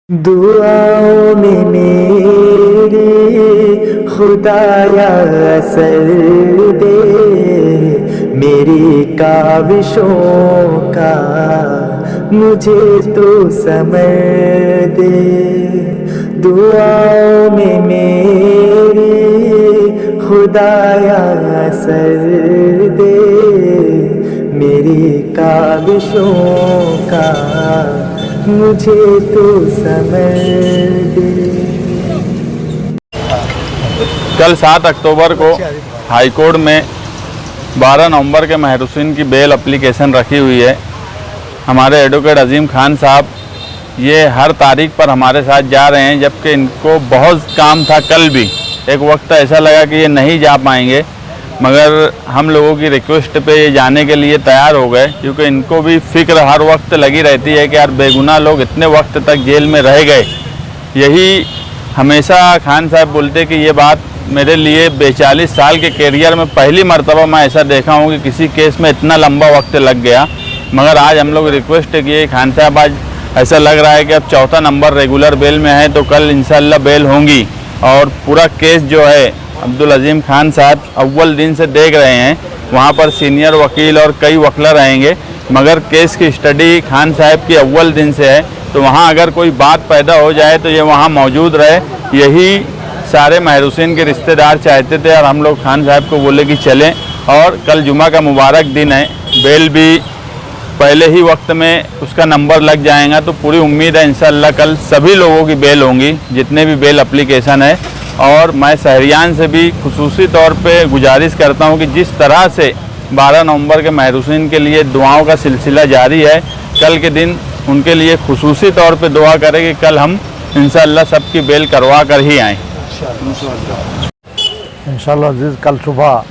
दुआओं में मेरे खुदाया असर दे, मेरी काविशों का मुझे तो समझ दे। दुआओं में मेरे खुदाया असर दे, मेरी काविशों का मुझे तो समझ दे। कल 7 अक्टूबर को हाईकोर्ट में 12 नवंबर के महरूसिन की बेल एप्लीकेशन रखी हुई है। हमारे एडवोकेट अजीम खान साहब ये हर तारीख पर हमारे साथ जा रहे हैं, जबकि इनको बहुत काम था। कल भी एक वक्त ऐसा लगा कि ये नहीं जा पाएंगे, मगर हम लोगों की रिक्वेस्ट पे ये जाने के लिए तैयार हो गए, क्योंकि इनको भी फिक्र हर वक्त लगी रहती है कि यार बेगुनाह लोग इतने वक्त तक जेल में रह गए। यही हमेशा खान साहब बोलते कि ये बात मेरे लिए 42 साल के कैरियर में पहली मर्तबा मैं ऐसा देखा हूँ कि किसी केस में इतना लंबा वक्त लग गया। मगर आज हम लोग रिक्वेस्ट किए खान साहब, आज ऐसा लग रहा है कि अब 4था नंबर रेगुलर बेल में है, तो कल इंशाल्लाह बेल होंगी। और पूरा केस जो है अब्दुल अजीम खान साहब अव्वल दिन से देख रहे हैं, वहाँ पर सीनियर वकील और कई वकील रहेंगे, मगर केस की स्टडी खान साहब की अव्वल दिन से है। तो वहाँ अगर कोई बात पैदा हो जाए तो ये वहाँ मौजूद रहे, यही सारे महरूसिन के रिश्तेदार चाहते थे। और हम लोग खान साहब को बोले कि चलें, और कल जुमा का मुबारक दिन है, बेल भी पहले ही वक्त में उसका नंबर लग जाएगा। तो पूरी उम्मीद है इंशाल्लाह कल सभी लोगों की बेल होंगी, जितने भी बेल एप्लीकेशन है। और मैं शहरियान से भी खुसूसी तौर पे गुजारिश करता हूं कि जिस तरह से 12 नवंबर के महरूसिन के लिए दुआओं का सिलसिला जारी है, कल के दिन उनके लिए खुसूसी तौर पे दुआ करें कि कल हम इंशाल्लाह सबकी बेल करवा कर ही आएँ। इंशाल्लाह अजीज़, कल सुबह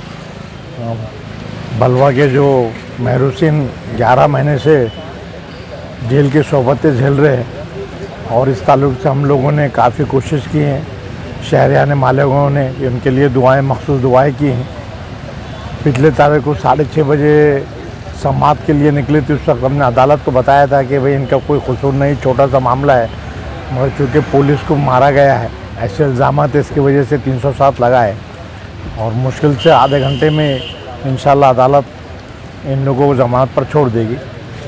बलवा के जो महरूसिन 11 महीने से जेल की सोबतें झेल रहे हैं, और इस ताल्लुक़ से हम लोगों ने काफ़ी कोशिश की है, शहरियान मालिकों ने उनके लिए दुआएं, मखसूस दुआएं की हैं। पिछले तारीख को 6:30 बजे समाअत के लिए निकले थे। उस वक्त हमने अदालत को बताया था कि भाई इनका कोई कसूर नहीं, छोटा सा मामला है, मगर चूँकि पुलिस को मारा गया है, ऐसे इल्ज़ामात इसकी वजह से 307 लगा है, और मुश्किल से आधे घंटे में इंशाल्लाह अदालत इन लोगों को ज़मानत पर छोड़ देगी।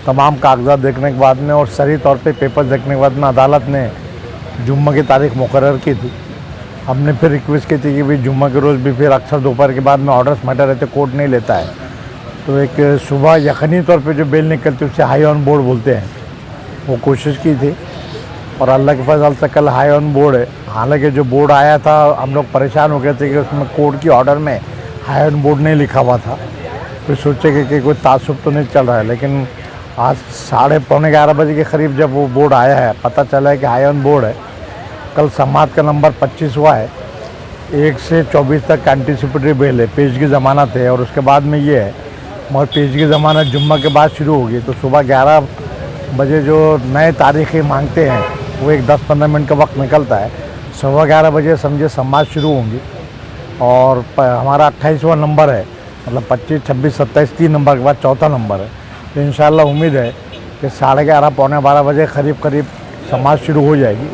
तमाम कागजात देखने के बाद में और सही तौर पे पेपर्स देखने के बाद में अदालत ने जुम्मा की तारीख मुकर्रर की थी। हमने फिर रिक्वेस्ट की थी कि भाई जुम्मा के रोज़ भी फिर अक्सर दोपहर के बाद में ऑर्डर्स मैटर रहते, कोर्ट नहीं लेता है, तो एक सुबह यकीनी तौर पे जो बेल निकलती है उसे हाई ऑन बोर्ड बोलते हैं, वो कोशिश की थी। और अल्लाह के फजल से कल हाई ऑन बोर्ड है। हालांकि जो बोर्ड आया था हम लोग परेशान हो गए थे कि उसमें कोर्ट की ऑर्डर में हाई ऑन बोर्ड नहीं लिखा हुआ था, फिर सोचे कि कोई तासुब तो नहीं चल रहा है। लेकिन आज 11:30 बजे के करीब जब वो बोर्ड आया है, पता चला है कि हाई ऑन बोर्ड है। कल समाअत का नंबर 25 हुआ है, 1 से 24 तक एंटीसिपेटरी बेल है, पेश की ज़मानत है, और उसके बाद में ये है, मगर पेश की ज़मानत जुम्मा के बाद शुरू होगी। तो सुबह 11 बजे जो नए तारीखें मांगते हैं वो एक 10-15 मिनट का वक्त निकलता है। 11:15 बजे समझे समाअत शुरू होंगी, और हमारा 28वां नंबर है, मतलब 25, 26, 27 3 नंबर के बाद 4था नंबर है। तो इंशाल्लाह उम्मीद है कि 11:30 पौने 12 बजे करीब समाअत शुरू हो जाएगी,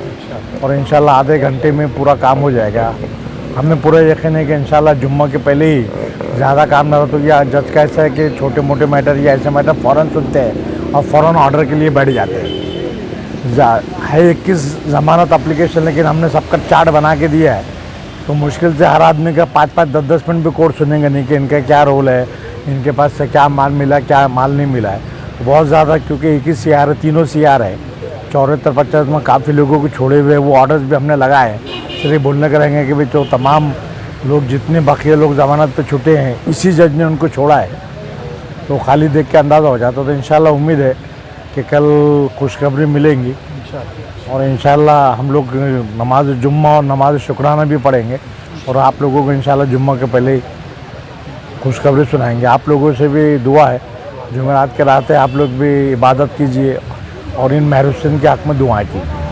और इंशाल्लाह आधे घंटे में पूरा काम हो जाएगा। हमें पूरा यकीन है कि इंशाल्लाह जुम्मा के पहले ही ज़्यादा काम ना हो। तो यह जज का ऐसा है कि छोटे मोटे मैटर या ऐसे मैटर फ़ौरन सुनते हैं और फ़ौरन ऑर्डर के लिए बैठ जाते हैं। है 21 ज़मानत एप्लीकेशन, लेकिन हमने सबका चार्ट बना के दिया है, तो मुश्किल से हर आदमी का 5-5, 10-10 मिनट भी कोर्ट सुनेंगे नहीं कि इनका क्या रोल है, इनके पास से क्या माल मिला, क्या माल नहीं मिला है। तो बहुत ज़्यादा, क्योंकि एक ही CR है, तीनों CR है, 74-50 में काफ़ी लोगों को छोड़े हुए, वो ऑर्डर्स भी हमने लगाए। सिर्फ बोलने के रहेंगे कि भाई तो तमाम लोग, जितने बाकी लोग ज़मानत पे छूटे हैं, इसी जज ने उनको छोड़ा है, तो खाली देख के अंदाज़ा हो जाता। तो इंशाल्लाह उम्मीद है कि कल खुशखबरी मिलेंगी, और इंशाल्लाह हम लोग नमाज जुम्मा और नमाज शुक्राना भी पढ़ेंगे, और आप लोगों को इंशाल्लाह जुम्मा के पहले ही खुशखबरी सुनाएंगे। आप लोगों से भी दुआ है, जुमेरात के रात है, आप लोग भी इबादत कीजिए और इन महरूसिन के हक़ में दुआएं कीजिए।